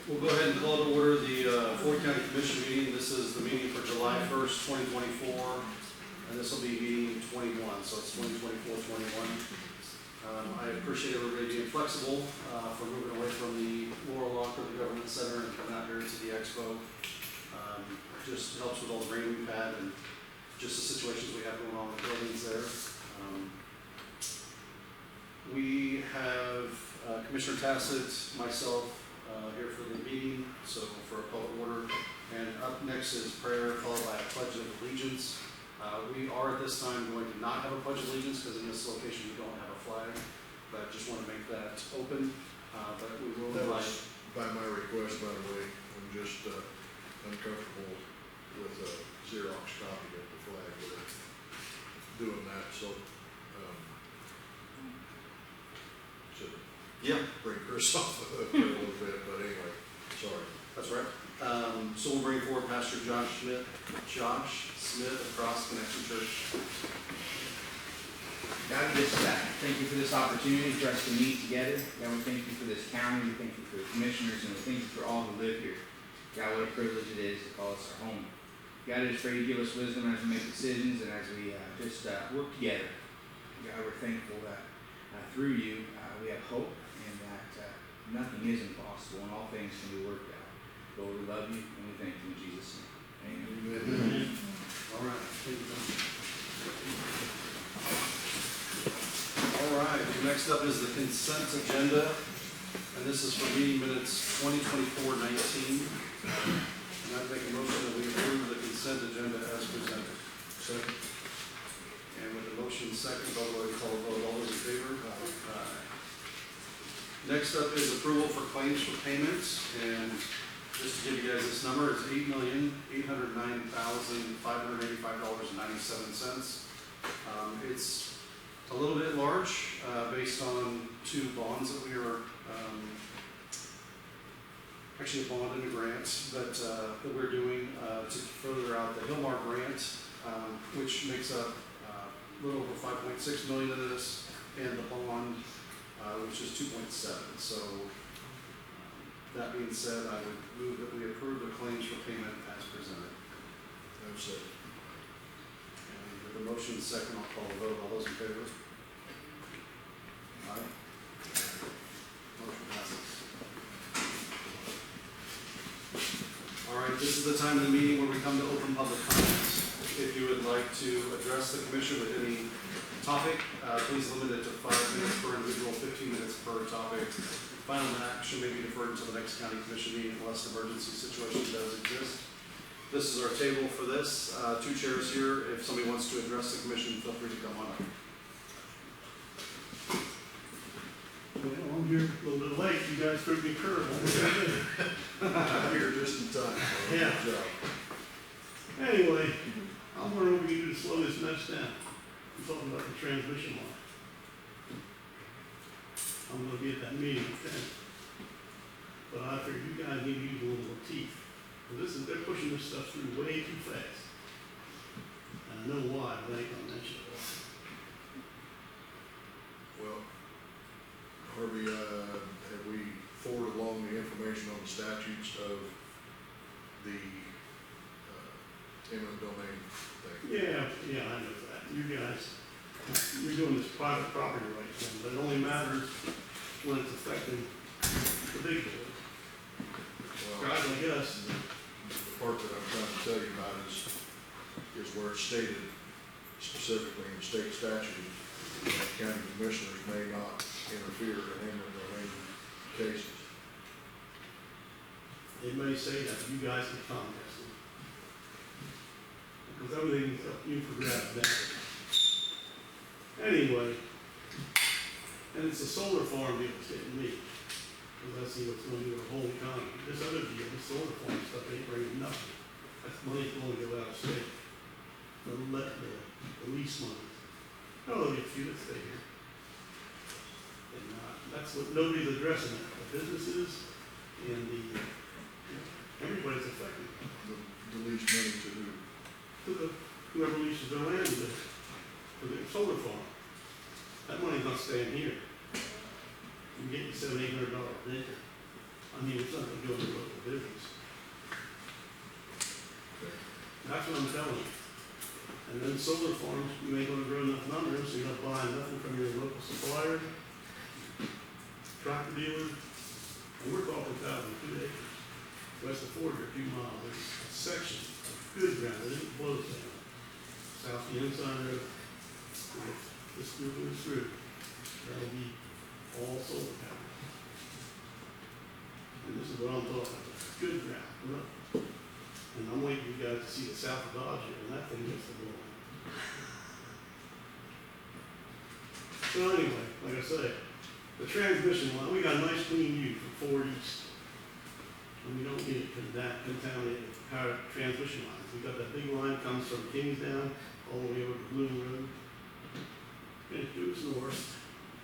We'll go ahead and call to order the Floyd County Commission meeting. This is the meeting for July 1st, 2024, and this will be meeting 21, so it's 2024-21. I appreciate everybody being flexible for moving away from the Laurel Walk or the Government Center and coming out here to the Expo. Just helps with all the rain we've had and just the situations we have going on with buildings there. We have Commissioner Tassett, myself, here for the meeting, so for a call to order. And up next is prayer, followed by a pledge of allegiance. We are at this time going to not have a pledge of allegiance because in this location we don't have a flag, but I just want to make that open. But we will That invite. was by my request, by the way. I'm just uncomfortable with a Xerox copy of the flag with doing that, so should Yeah, bring Chris off of it a little bit, but anyway, sorry. that's right. So we'll bring forward Pastor Josh Smith of Cross Connection Church. God, just thank you for this opportunity for us to meet together. God, we thank you for this county. We thank you for the commissioners, and we thank you for all who live here. God, what a privilege it is to call us our home. God, I just pray you give us wisdom as we make decisions and as we just work together. God, we're thankful that through you we have hope and that nothing is impossible and all things can be worked out. Lord, we love you and we thank you in Jesus' name. Amen. Amen. All right. Thank you. All right. Next up is the consent agenda, and this is for meeting minutes 2024-19. And I'd make a motion that we approve the consent agenda as presented. Second. And with the motion second, I'll go ahead and call a vote. All those in favor? Aye. Next up is approval for claims for payments, and just to give you guys this number, it's $8,809,585.97. It's a little bit large based on two bonds that we are, actually a bond and a grant, but that we're doing to further out the Hillmar grant, which makes up a little over 5.6 million of this, and the bond, which is 2.7. So that being said, I would move that we approve the claims for payment as presented. I'm second. And with the motion second, I'll call the vote. All those in favor? Aye. Motion passes. All right, this is the time of the meeting where we come to open public comments. If you would like to address the commission with any topic, please limit it to 5 minutes per individual, 15 minutes per topic. Final action may be deferred until the next county commission meeting unless an emergency situation does exist. This is our table for this. 2 chairs here. If somebody wants to address the commission, feel free to come on up. Well, I'm here a little bit late. You guys threw me a curve. I'm here just in time. Yeah. Good job. Anyway, I'm wondering what we can do to slow this mess down. I'm talking about the transmission line. I'm gonna be at that meeting with them. But I figured you guys need to use a little more teeth. They're pushing this stuff through way too fast. And I know why, but I ain't gonna mention it. Well, Harvey, have we forwarded along the information on the statutes of the eminent domain thing? Yeah, I know that. You guys, you're doing this private property rights thing, but it only matters when it's affecting the big boys. Well, Guys like us. the part that I'm trying to tell you about is where it's stated specifically in state statute that county commissioners may not interfere in eminent domain cases. They may say that, but you guys can comment. Because everything's up you for grabs now. Anyway, and it's a solar farm deal that's getting me. Because I see what's going to do with the whole economy. This other deal, this solar farm stuff ain't bringing nothing. That's money going to go out of state. The lease money. No, there'll be a few that stay here. And that's what nobody's addressing that. The businesses and everybody's affected. The least money to who? To whoever leases their land for the solar farm. That money's not staying here. You get $700-800 an acre. I mean, it's not gonna go into local business. That's what I'm telling you. And then solar farms, you ain't gonna grow enough numbers, so you're not buying nothing from your local supplier, tractor dealer, and we're talking 1,002 acres. West of Ford, or 2 miles, there's a section of good ground, that didn't blow down. South the inside of this through, that'll be all solar power. And this is what I'm talking about, good ground, look. And I'm waiting for you guys to see the south of Dodge here, and that thing gets the blow. So anyway, like I say, the transmission line, we got a nice clean view from Ford East. And we don't get that contaminated power transmission lines. We got that big line comes from Kingsdown all the way over to Bloom Road. And it goes north,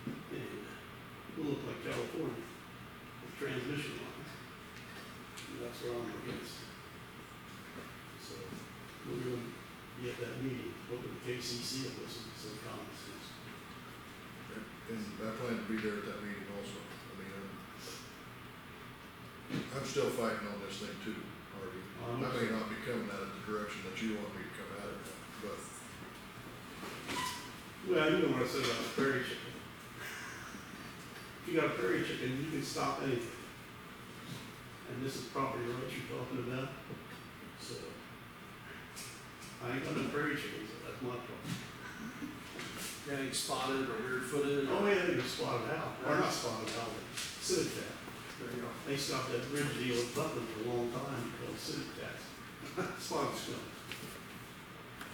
and it will look like California, with transmission lines. And that's where I'm against. So, we're going to be at that meeting, what would the KCC of listen to some comments. And I plan to be there at that meeting also. I mean, I'm still fighting on this thing too, Harvey. I may not be coming at it the direction that you want me to come at it, but Well, you know what I said about the prairie chicken. If you got a prairie chicken, you can stop anything. And this is property rights you're talking about. So, I ain't got no prairie chickens, so that's my problem. Getting spotted or weird footed? Oh, yeah, they just spotted out, or not spotted out, but civic tax. There you go. They stopped that bridge deal with Butler for a long time because of civic tax. Spotted stuff.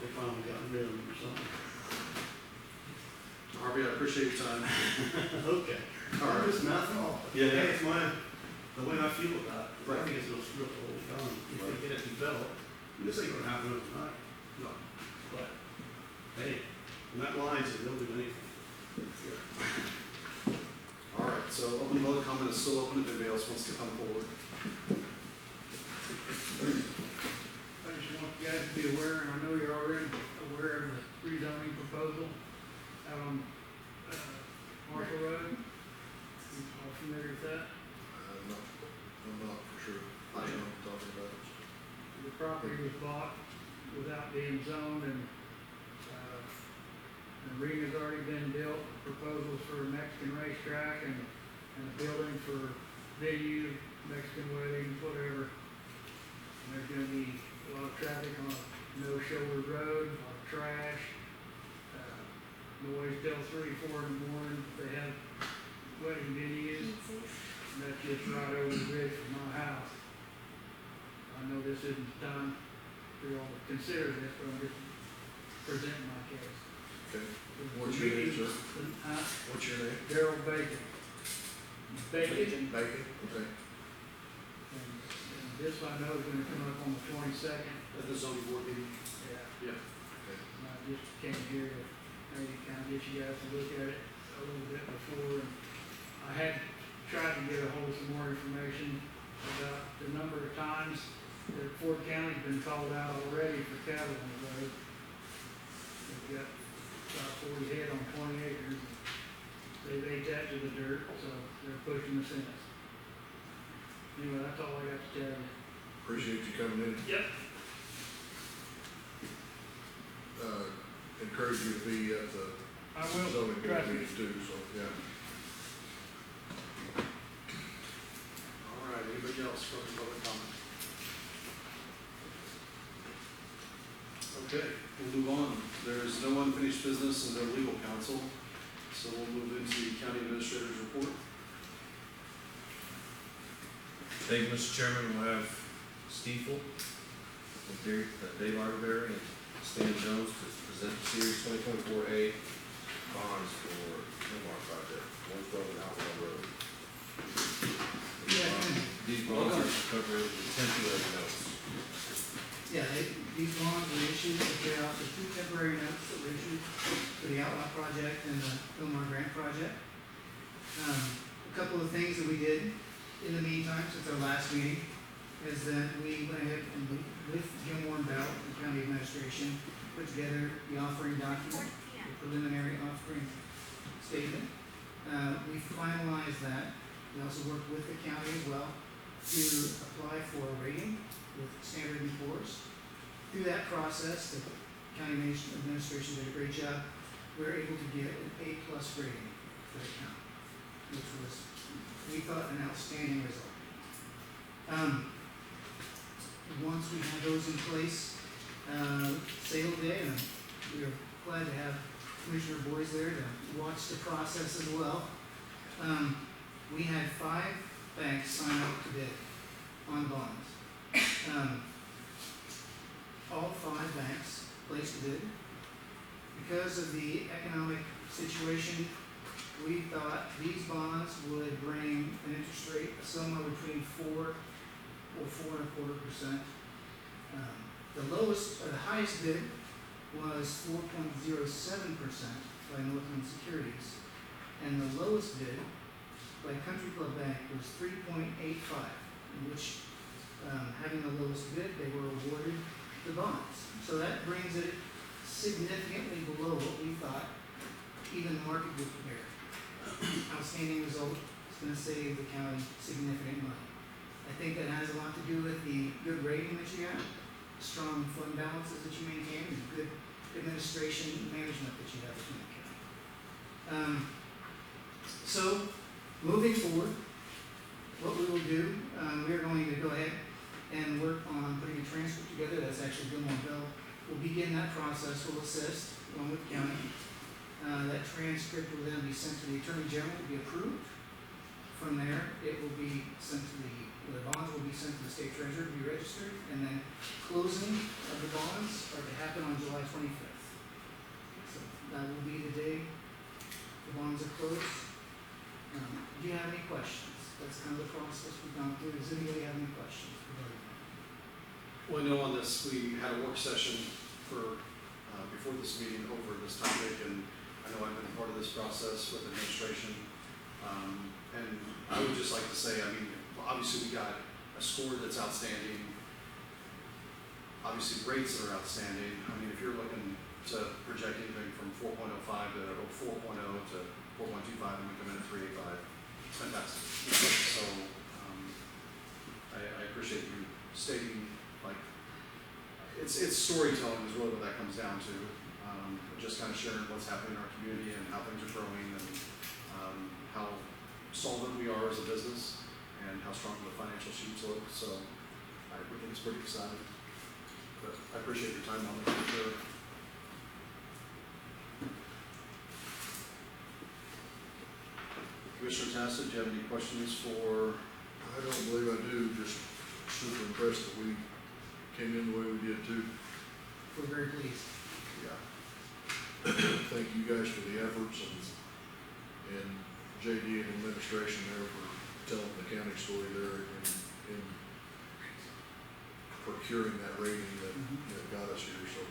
They finally got rid of them or something. Harvey, I appreciate your time. Okay. All right. Just nothing. Yeah. Hey, it's the way I feel about it. Right. I think it's gonna screw up the whole economy if they get it developed. And this ain't gonna happen overnight. No. But, hey, when that line says they'll do anything. All right, so open public comment is still open if anybody else wants to come forward. I just want you guys to be aware, and I know you're already aware of the rezoning proposal out on, Marshall Road. You all familiar with that? I'm not for sure. I know what I'm talking about. The property was bought without being zoned, and, the arena's already been built, proposals for a Mexican racetrack and a building for venue, Mexican weddings, whatever. And there's gonna be a lot of traffic on No Shoulder Road, a lot of trash, noise till 3, 4 in the morning. They have wedding venues, and that's just right over the bridge from my house. I know this isn't time for y'all to consider this, but I'm just presenting my case. Okay. What's your name, sir? Huh? What's your name? Darrell Bacon. Bacon, Bacon? Okay. and this I know is gonna come up on the 22nd. At the zoning board meeting? Yeah. Yeah. Okay. And I just came here to maybe kind of get you guys to look at it a little bit before. And I had tried to get a hold of some more information about the number of times that Ford County's been called out already for cattle on the road. They've got about 40 head on 20 acres. They've ate that to the dirt, so they're pushing the fence. Anyway, that's all I got to tell you. Appreciate you coming in. Yep. Encourage you to be at the I will. zoning board Trust me. meeting too, so, yeah. All right, anybody else for open public comment? Okay, we'll move on. There's no unfinished business and no legal counsel, so we'll move into county administrator's report. Thank you, Mr. Chairman. We'll have Stiefel, with Dave Arterberry and Stan Jones to present the Series 2024A bonds for Hillmar project, Orange Grove and Outlaw Road. These bonds are to cover the temporary notes. Yeah, these bonds were issued to pay off the 2 temporary notes that were issued for the Outlaw project and the Hillmar Grant project. A couple of things that we did in the meantime, since our last meeting, is that we went ahead and with Jim Warren Bell, the county administration, put together the offering document, the preliminary offering statement. We finalized that We also worked with the county as well to apply for a rating with Standard & Poor's. Through that process, the county administration did a great job. We were able to get an A+ rating for the county, which was, we thought, an outstanding result. Once we had those in place, sale day, and we were glad to have Commissioner Boyes there to watch the process as well. We had 5 banks sign up to bid on bonds. All 5 banks placed a bid. Because of the economic situation, we thought these bonds would bring an interest rate of somewhere between 4 or 4.25%. The lowest, or the highest bid was 4.07% by Northland Securities, and the lowest bid by Country Club Bank was 3.85, in which, having the lowest bid, they were awarded the bonds. So that brings it significantly below what we thought even the market would bear. Outstanding result. It's going to save the county significant money. I think that has a lot to do with the good rating that you have, strong fund balances that you maintain, and good administration and management that you have within the county. So, moving forward, what we will do, we are going to go ahead and work on putting a transcript together. That's actually Gilmore Bell. We'll begin that process. We'll assist along with the county. That transcript will then be sent to the Attorney General to be approved. From there, it will be sent to the bonds will be sent to the State Treasurer to be registered, and then closing of the bonds are to happen on July 25th. So that will be the day the bonds are closed. Do you have any questions? That's kind of the process we've gone through. Does anybody have any questions regarding that? Well, I know on this, we had a work session for, before this meeting over this topic, and I know I've been part of this process with administration. And I would just like to say, I mean, obviously we got a score that's outstanding, obviously rates that are outstanding. I mean, if you're looking to project anything from 4.05 to, or 4.0 to 4.25, and we come in at 3.85, it's fantastic. So, I appreciate you stating, like, it's storytelling is really what that comes down to. Just kind of sharing what's happening in our community and how things are growing, and how solvent we are as a business, and how strong the financial sheets look. So I think it's pretty exciting. But I appreciate your time on it for sure. Commissioner Tacit, do you have any questions for? I don't believe I do, just super impressed that we came in the way we did too. We're very pleased. Yeah. Thank you guys for the efforts, and JD and administration there for telling the county story there in procuring that rating that got us here. So,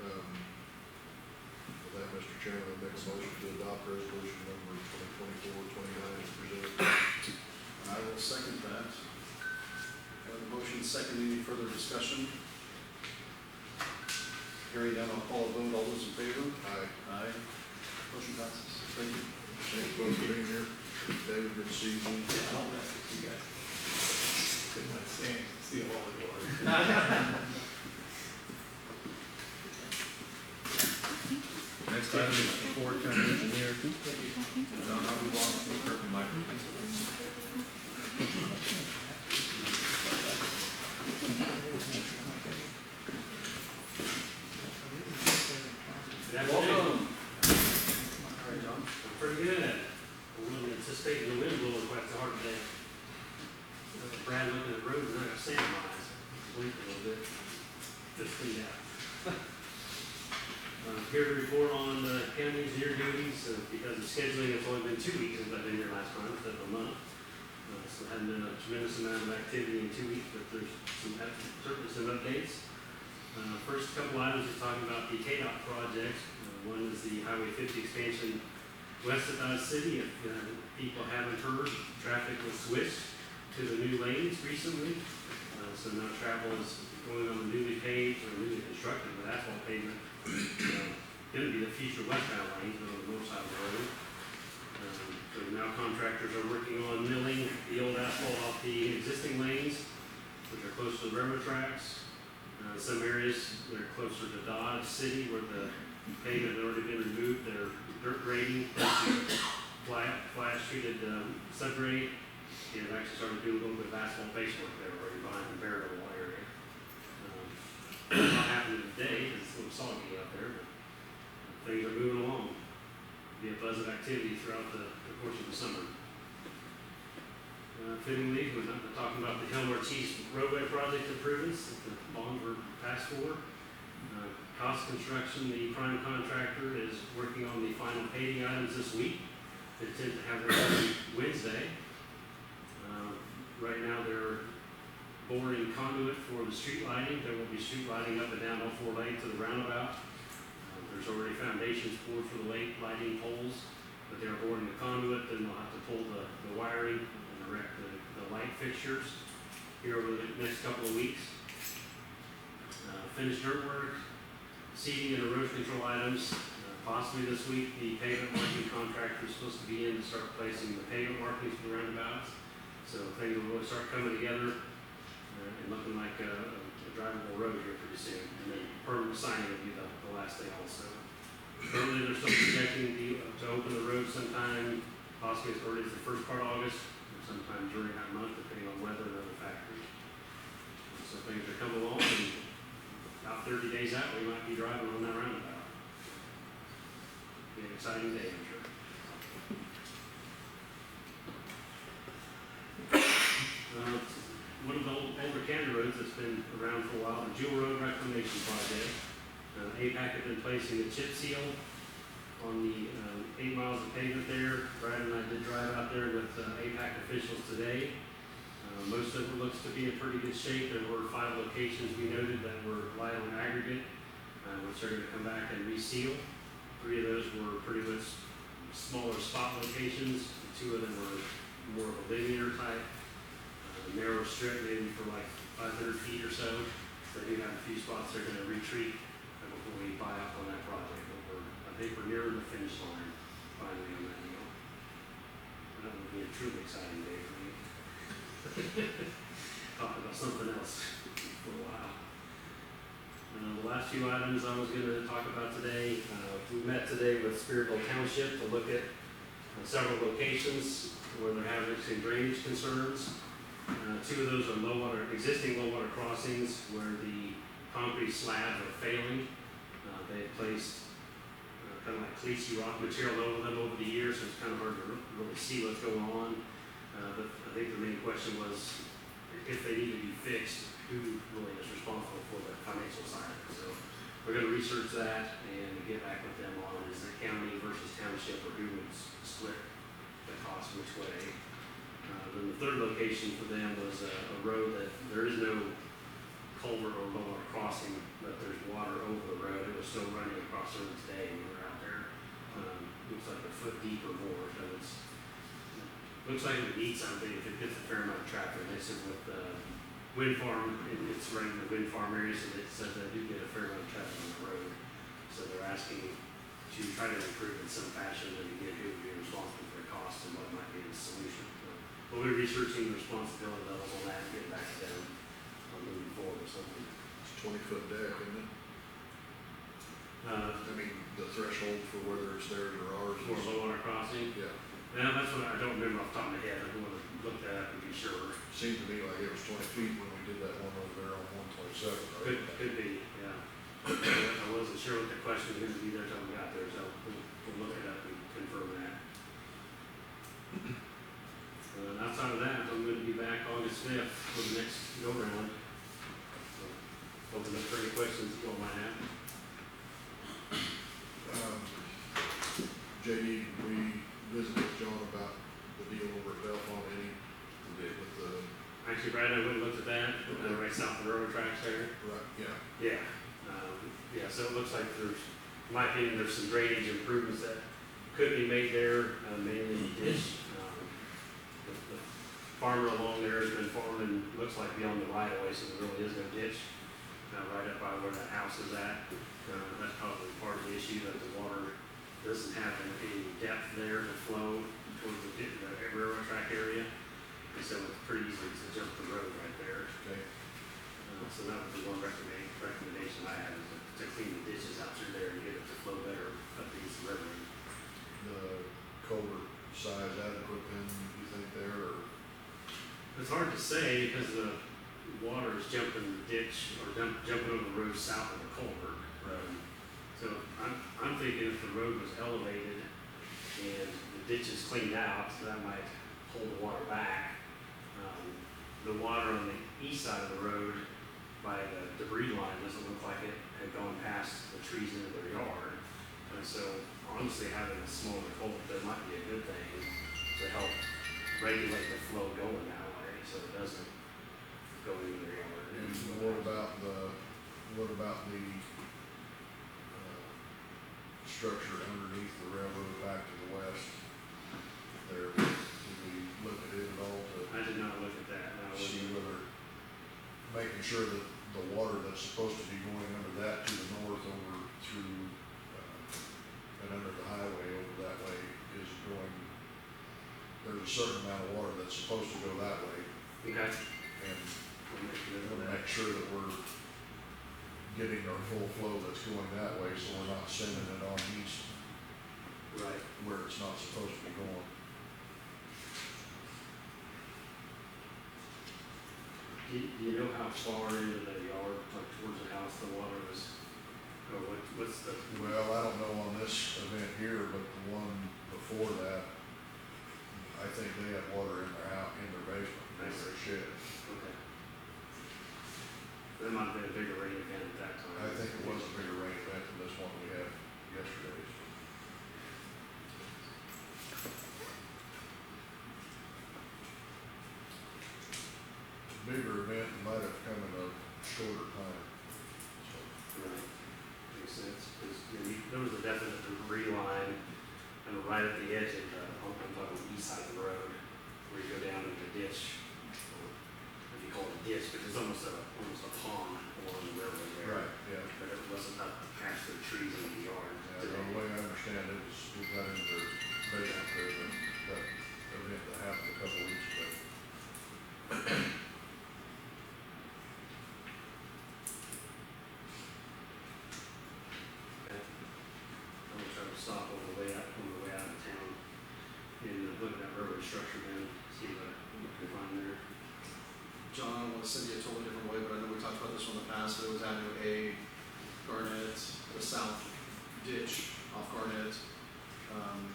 with that, Mr. Chairman, I make a motion to adopt resolution number 2024-29 as presented. I will second that. Got a motion second. Any further discussion? Hearing none, I'll call a vote. All those in favor? Aye. Aye. Motion passes. Thank you. Thanks both for being here. David, good to see you. Couldn't understand, see a wall of water. Next item is the Ford County Engineer, John Harvey, Kirk and Michael. Welcome. All right, John. Pretty good at it. I wasn't anticipating the wind blowing quite so hard today. Brad looking at the road, and I got sand in my eyes. Blink a little bit. Just cleaned out. Here to report on the county engineer duties, because of scheduling, it's only been 2 weeks since I've been here last time, instead of a month. So it hasn't been a tremendous amount of activity in 2 weeks, but there's certainly some updates. First couple items are talking about the KDOT project. One is the Highway 50 expansion west of Dodge City. If people haven't heard, traffic was switched to the new lanes recently. So now travel is going on the newly paved or newly constructed with asphalt pavement. Going to be the future westbound lanes, but on the north side of the road. So now contractors are working on milling the old asphalt off the existing lanes, which are close to the railroad tracks. Some areas that are closer to Dodge City where the pavement had already been removed, they're dirt grading, flash treated subgrade. And I've actually started doing a little bit of asphalt base work there already behind the Bearville area. Not happening today, it's a little soggy out there, but things are moving along. Be a buzz of activity throughout the course of the summer. Fittingly, we're not talking about the Hill Ortiz roadway project improvements that the bonds were passed for. Cost Construction, the prime contractor, is working on the final paving items this week. They tend to have their every Wednesday. Right now, they're boring conduit for the street lighting. There will be street lighting up and down all 4 lanes to the roundabout. There's already foundations poured for the late lighting poles, but they're boring the conduit. Then they'll have to pull the wiring and erect the light fixtures here over the next couple of weeks. Finished dirt work, seeding and erosion control items. Possibly this week, the pavement marking contractor is supposed to be in to start placing the pavement markings for the roundabouts. So things will really start coming together and looking like a drivable road here pretty soon. And then permanent signing will be the last thing also. Currently, they're still projecting to open the road sometime, possibly as early as the first part of August, or sometime during that month, depending on weather and other factors. So things are coming along, and about 30 days out, we might be driving on that roundabout. Be an exciting day, I'm sure. One of the older county roads that's been around for a while, the Jewel Road Reclamation Project. APAC had been placing a chip seal on the 8 miles of pavement there. Brad and I did drive out there with APAC officials today. Most of it looks to be in pretty good shape. There were 5 locations we noted that were light on aggregate, which are going to come back and reseal. 3 of those were pretty much smaller spot locations. 2 of them were more of a linear type. Narrow strip, maybe for like 500 feet or so. So they do have a few spots they're going to retreat before we buy up on that project. But I think we're nearing the finish line finally on that deal. That would be a truly exciting day for me. Talk about something else for a while. The last few items I was going to talk about today, we met today with Spearville Township to look at several locations where they're having some drainage concerns. 2 of those are existing low water crossings where the concrete slabs are failing. They had placed kind of like cleachy rock material over them over the years, so it's kind of hard to really see what's going on. But I think the main question was if they need to be fixed, who really is responsible for the financial side of it. So we're going to research that and get back with them on is it county versus township or who would split the cost which way. Then the 3rd location for them was a road that there is no culvert or low water crossing, but there's water over the road. It was still running across the road today when we were out there. Looks like a foot deep or more, so looks like it would need something if it gets a fair amount of traffic. They said with the wind farm, it's right in the wind farm area, so it says they do get a fair amount of traffic on the road. So they're asking to try to improve in some fashion and again who would be responsible for the cost and what might be the solution. But we're researching the responsibility levels on that and getting back to them on moving forward or something. It's 20-foot deck, isn't it? I mean, the threshold for whether it's theirs or ours For is. low water crossing. Yeah, Now that's what I don't remember off the top of my head. I want to look that up and be sure. seemed to me like it was 20 feet when we did that one over there on 127, right? Could be, yeah. I wasn't sure what the question was going to be there until we got there, so we'll look it up and confirm that. Outside of that, I'm going to be back August 5th for the next go-round. So, open up for any questions that you all might have. JD, we visited with John about the deal over at Belfont, with the, Actually, Brad, I went and looked at that, right south of the railroad tracks there. right, yeah, Yeah. Yeah, so it looks like there's, in my opinion, there's some drainage improvements that could be made there, mainly ditch. The farmer along there has been farming, looks like beyond the right of way, so there really is no ditch right up by where that house is at. That's probably part of the issue, that the water doesn't have any depth there to flow towards the railroad track area. And so it's pretty easy to jump the road right there. Okay. So that was the one recommendation I had, is to clean the ditches out through there and get it to flow better up against the river. The culvert size adequate then, you think there, or? It's hard to say because the water is jumping the ditch or jumping over the road south of the culvert. So I'm thinking if the road was elevated and the ditch is cleaned out, so that might hold the water back. The water on the east side of the road by the debris line doesn't look like it had gone past the trees into their yard. And so honestly, having a smaller culvert there might be a good thing to help regulate the flow going that way, so it doesn't go into their yard. And what about the structure underneath the railroad back to the west? There, did we look at it at all to I did not look at that, no. see whether, making sure that the water that's supposed to be going under that to the north over through, and under the highway over that way is going, there's a certain amount of water that's supposed to go that way, Okay. and We'll make a note we'll of that. make sure that we're getting our full flow that's going that way, so we're not sending it on east Right. where it's not supposed to be going. Do you know how far into the yard, like towards the house, the water was, or what's the? Well, I don't know on this event here, but the one before that, I think they had water in their house, in their basement, in their shed. Okay. There might have been a bigger rain event at that time. I think it was a bigger rain event than this one we had yesterday. Bigger event might have come in a shorter time. So, Right. Makes sense, because there was a definite debris line, and right at the edge of the, I'm talking the east side of the road, where you go down into the ditch, or if you call it a ditch, but it's almost a pond along the railroad there. yeah. But it wasn't up past the trees in the yard. Yeah, the way I understand it is we got into their basement there, that event that happened a couple weeks ago. Okay. I'm gonna try to stop on the way out of town and look at that railroad structure then, see what we can find there. John, I don't want to send you a totally different way, but I know we talked about this one in the past, but it was Avenue A, Garnett, the south ditch off Garnett.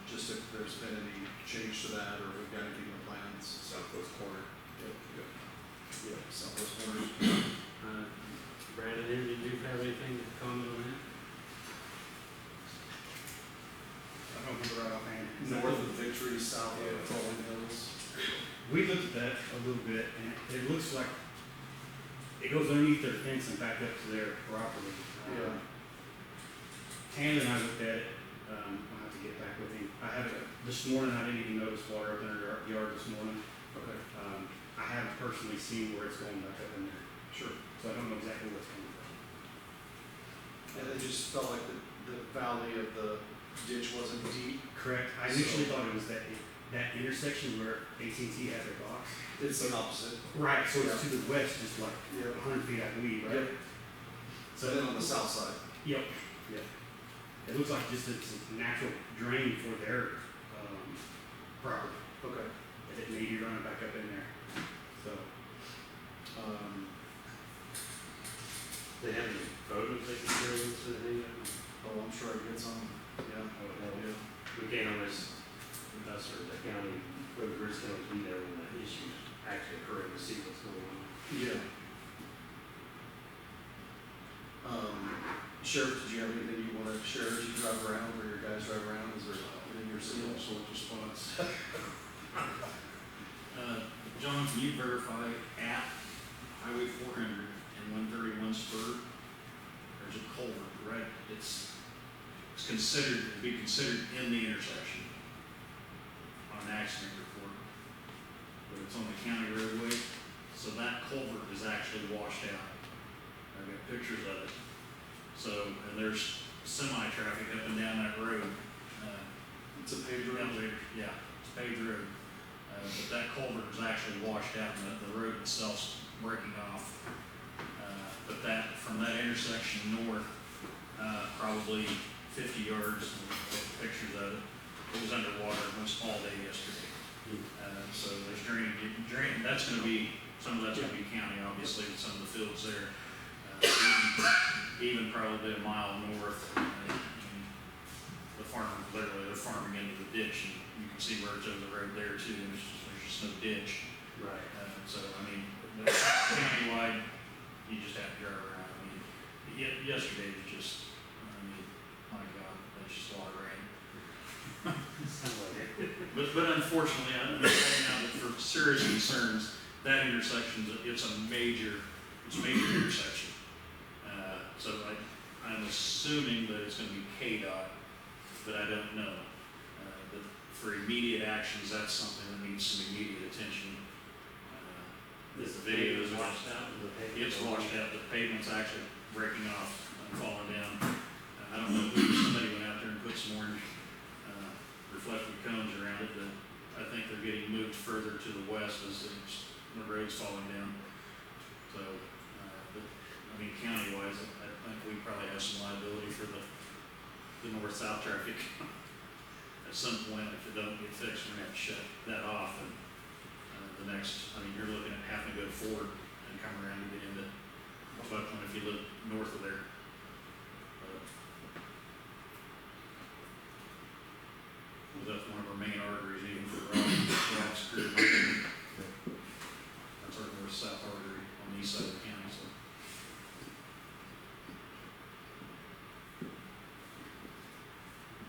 Just if there's been any change to that, or if we've got anything in the plans. Southwest corner. Yep, southwest corner. Brandon, did you have anything to comment on that? I don't remember right offhand. North of Victory, south of Rolling Hills. We looked at that a little bit, and it looks like it goes underneath their fence and back up to their property. Yeah. Tand and I looked at it, I'll have to get back with him. I haven't, this morning, I didn't even notice water up in their yard this morning. Okay, I haven't personally seen where it's going back up in there, sure. so I don't know exactly what's coming from. And it just felt like the valley of the ditch wasn't deep. Correct, I initially thought it was that intersection where AT&T has their box. It's the opposite. Right, so it's Yeah. to the west, just like Yep. 100 feet, I believe, right? Yep. So then on the south side. Yep. Yep. It looks like just it's a natural drain for their property. Okay. And it may be running back up in there. So, They have any photos they can show us or anything? oh, I'm sure I can get some. Yeah. Yeah. We can't always, us or the county, road crews can always be there when the issues actually occur to see what's going on. Yeah. Sheriff, did you have anything you want to share as you drive around, or your guys drive around? Is there anything you're seeing? Short response. John, can you verify at Highway 400 and 131 Spur, there's a culvert, right? It's considered, to be considered in the intersection on an accident report, but it's on the county roadway, so that culvert is actually washed out. I've got pictures of it. So, and there's semi-traffic up and down that road. It's a paved road. Yeah, it's paved road. But that culvert is actually washed out and the road itself's breaking off. But that, from that intersection north, probably 50 yards, and pictures of it, it was underwater almost all day yesterday. So there's drain, that's gonna be, some of that's gonna be county, obviously, with some of the fields there. Even probably a mile north, and the farmer, literally, they're farming into the ditch, and you can see where it's over the road there too, and there's just no ditch. Right. So, I mean, countywide, you just have to drive around. I mean, yesterday was just, I mean, my God, that's just a lot of rain. But unfortunately, I understand now that for serious concerns, that intersection, it's a major intersection. So I'm assuming that it's gonna be KDOT, but I don't know. But for immediate actions, that's something that needs some immediate attention. This The videos are washed out in the pavement. It's washed out, the pavement's actually breaking off and falling down. I don't know if somebody went out there and put some orange, reflective cones around it, but I think they're getting moved further to the west as the road's falling down. So, but, I mean, county-wise, I think we probably have some liability for the north-south traffic. At some point, if it don't get fixed, we're gonna have to shut that off, and the next, I mean, you're looking at having to go forward and come around to get into Buckland if you live north of there. Well, that's one of our main arteries, even for Rock's Creek. That's our north-south artery on the east side of the county, so.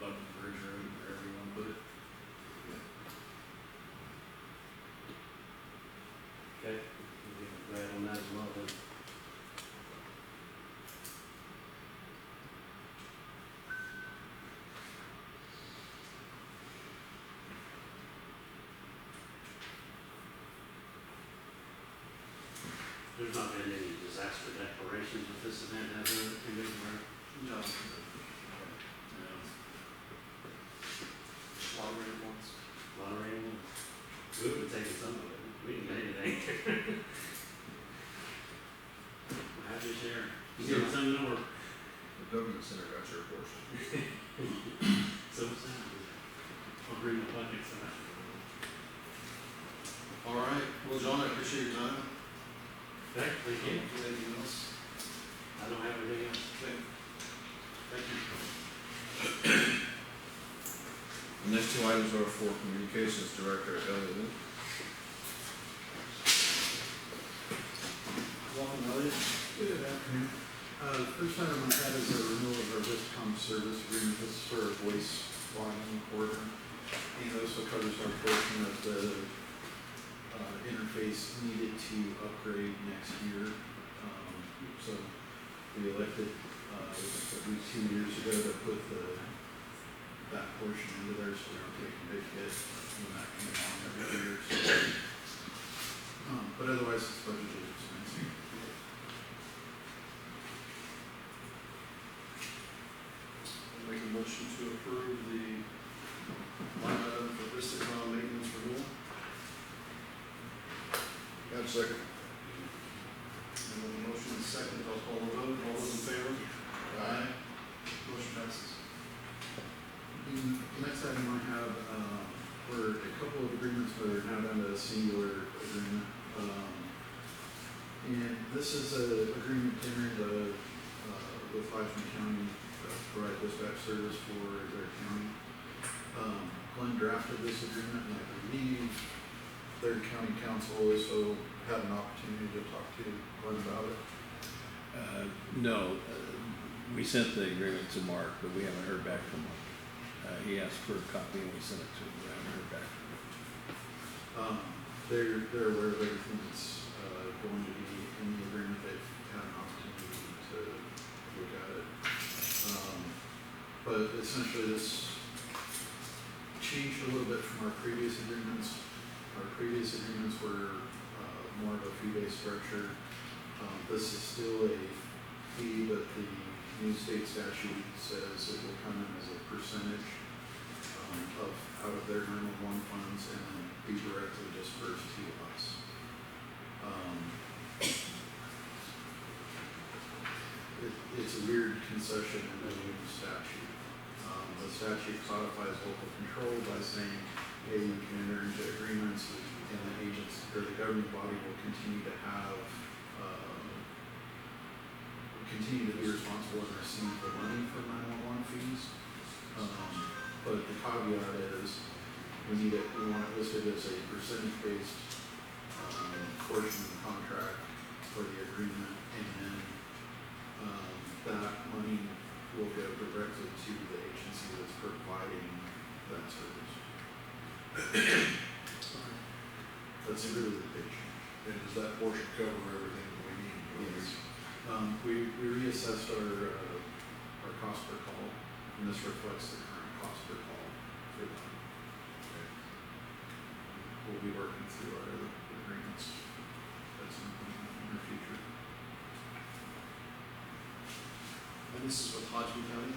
Buckland Bridge Road, wherever you want to put it. Okay, we'll get right on that as well then. There's not been any disaster declarations with this event, has there, Commissioner Ware? No. No. Water rate once. Monterey, we would have taken some of it, we didn't get anything. We'll have your share. You get some more. The government center got your portion. So what's that? I'll bring the buckets of that. All right, well, John, I appreciate your time. Okay, thank you. Anything else? I don't have anything else. Okay. Thank you. The next two items are for Communications Director Elliot Lynn. Welcome, Elliot. Good afternoon. First item I had is a renewal of our Viscom service agreement. This is for our voice line order. And it also covers our portion of the interface needed to upgrade next year. So we elected, at least 2 years ago to put that portion into there, so we don't take a big hit when that comes on every year. So, but otherwise it's budgeted expense. Make a motion to approve the line item for Vistacom maintenance renewal. Got a second? And then the motion is second, I'll call the vote, all those in favor? Aye. Motion passes. The next item I have, were a couple of agreements, but are now down to a singular agreement. And this is an agreement to enter into, with Fleischman County, to provide dispatch service for their county. Glenn drafted this agreement, and I believe their county council also had an opportunity to talk to Glenn about it. No, we sent the agreement to Mark, but we haven't heard back from him. He asked for a copy and we sent it to him, but I haven't heard back from him. They're aware of everything that's going to be in the agreement. They've had an opportunity to look at it. But essentially this changed a little bit from our previous agreements. Our previous agreements were more of a fee-based structure. This is still a fee, but the new state statute says it will come in as a percentage. out of their 911 funds and then be directly dispersed to us. It's a weird concession in the new statute. The statute codifies local control by saying, hey, you can enter into agreements and the agents or the governing body will continue to have, continue to be responsible and receive the money for 911 fees. But the caveat is, we want it listed as a percentage-based, portion of the contract for the agreement, and then, that money will go directly to the agency that's providing that service. That's really the big change. And does that portion cover everything that we need? Yes. We reassessed our cost per call, and this reflects the current cost per call for them. We'll be working through our other agreements at some point in the future. And this is with Hodgman County?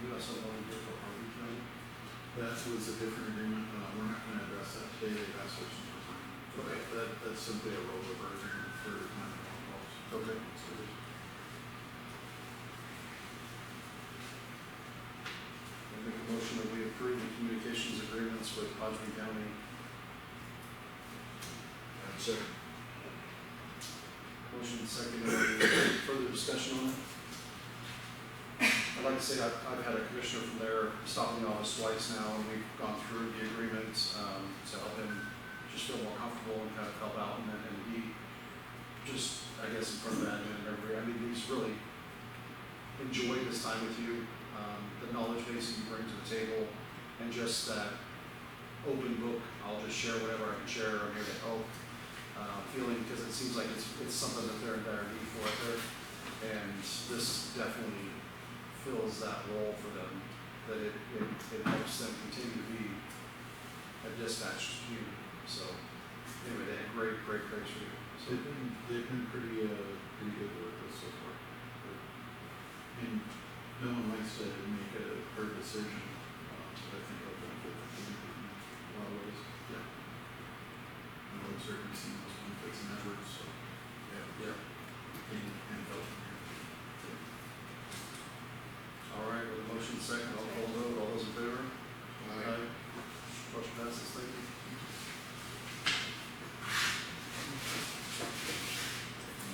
You also want to do it for Hodgman County? That was a different agreement, we're not gonna address that today, they've asked us some time. Okay. That's simply a rollover agreement for 911 calls. Okay. I make a motion that we approve the communications agreements with Hodgman County. And second. Motion second, any further discussion on it? I'd like to say I've had a commissioner from there stop in the office twice now, and we've gone through the agreement, to help him just feel more comfortable and kind of help out, and he just, I guess, in front of that and everybody, I mean, he's really enjoyed his time with you, the knowledge base that you bring to the table, and just that open book, I'll just share whatever I can share, I'm here to help, feeling, because it seems like it's something that they're in dire need for out there, and this definitely fills that role for them, that it helps them continue to be a dispatched community. So anyway, they had great praise for you. So They've been pretty good with us so far. And no one likes to make a hard decision, but I think it'll benefit the community in a lot of ways. yeah, And we've certainly seen those benefits in Edwards, so, yeah. and Belton. All right, with a motion second, I'll call the vote. All those in favor? Motion passes. Thank you.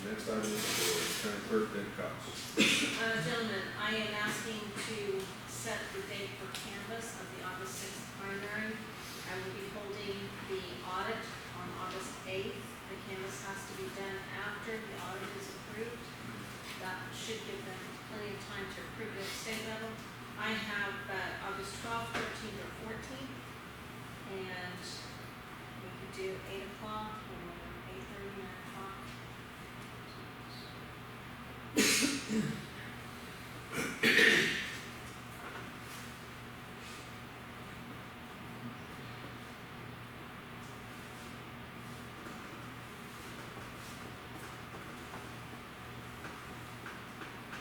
Next item is for County Clerk Dave Cox. Gentlemen, I am asking to set the date for canvass of the August 6th primary. I will be holding the audit on August 8th. The canvass has to be done after the audit is approved. That should give them plenty of time to approve it at state level. I have August 12th, 13th, or 14th, and we could do 8 o'clock or 8:30, 9 o'clock.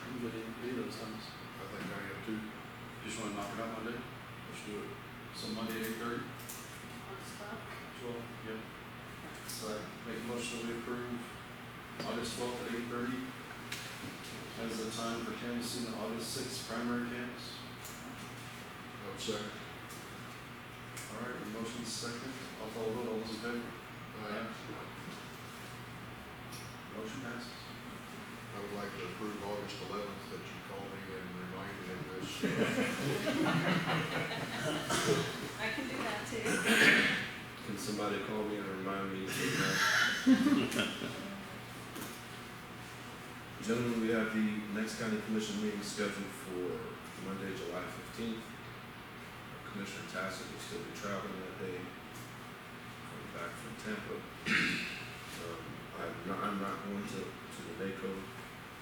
I'm good any of those times. I think I am too. Just want to knock it out Monday? Let's do it. So Monday, 8:30? August 12th. Yep. So I make a motion that we approve August 12th at 8:30 as the time for canvassing the August 6th primary canvass. Second. All right, the motion's second. I'll call the vote. All those in favor? Motion passes. I would like to approve August 11th that you called me and reminded me of this. I can do that too. Can somebody call me and remind me? Gentlemen, we have the next county commission meeting scheduled for Monday, July 15th. Commissioner Tassett will still be traveling that day, coming back from Tampa. I'm not going to the NACO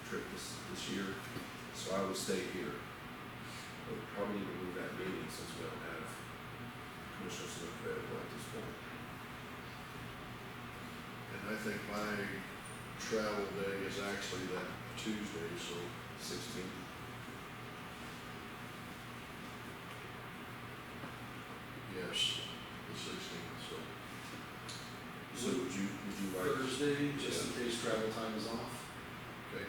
trip this year, so I will stay here. We'll probably need to move that meeting since we don't have Commissioner Smith available at this point. And I think my travel day is actually that Tuesday, so 16th. Yes, the 16th, so. So would you like? Thursday, just in case travel time is off. Okay.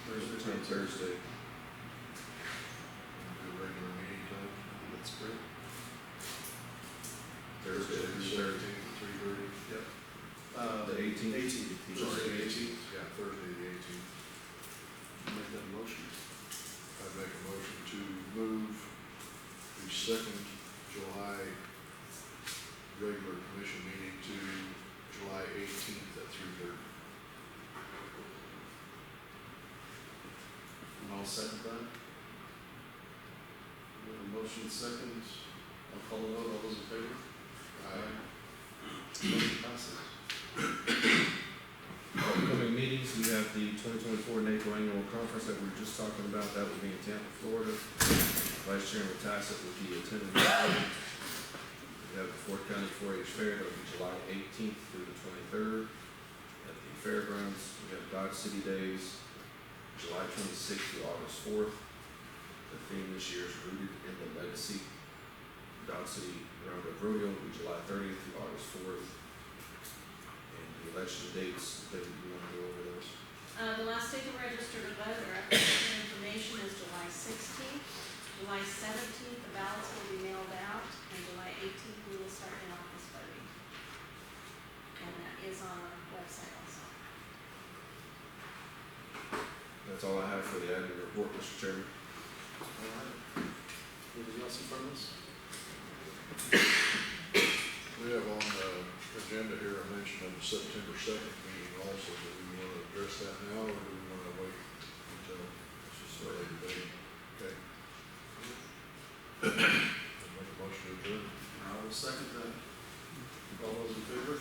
Thursday. Thursday. Do regular meeting time. That's great. Thursday, the 17th, 3:30. Yep. The 18th. 18th. Sorry, the 18th? Yeah, Thursday, the 18th. Make that motion. I'd make a motion to move the second July regular commission meeting to July 18th at 3:30. And I'll second that. We have a motion second. I'll call the vote. All those in favor? Motion passes. Upcoming meetings, we have the 2024 NACO Annual Conference that we were just talking about. That will be in Tampa, Florida. Vice Chairman Tassett will be attending. We have the Fort County 4-H Fair. That will be July 18th through the 23rd at the fairgrounds. We have Dodge City Days, July 26th through August 4th. The theme this year is Rooted in the Legacy. Dodge City Roundup Rodeo will be July 30th through August 4th. And the election dates, that you want to go over those? The last day to register to vote or application information is July 16th. July 17th, the ballots will be mailed out, and July 18th, we will start in-office voting. And that is on our website also. That's all I have for the admin report, Mr. Chairman. All right. Anything else in front of us? We have on the agenda here a mention of the September 2nd meeting also. Do we want to address that now, or do we want to wait until it's just a later date? Okay. I'll make a motion to adjourn. I will second that. All those in favor?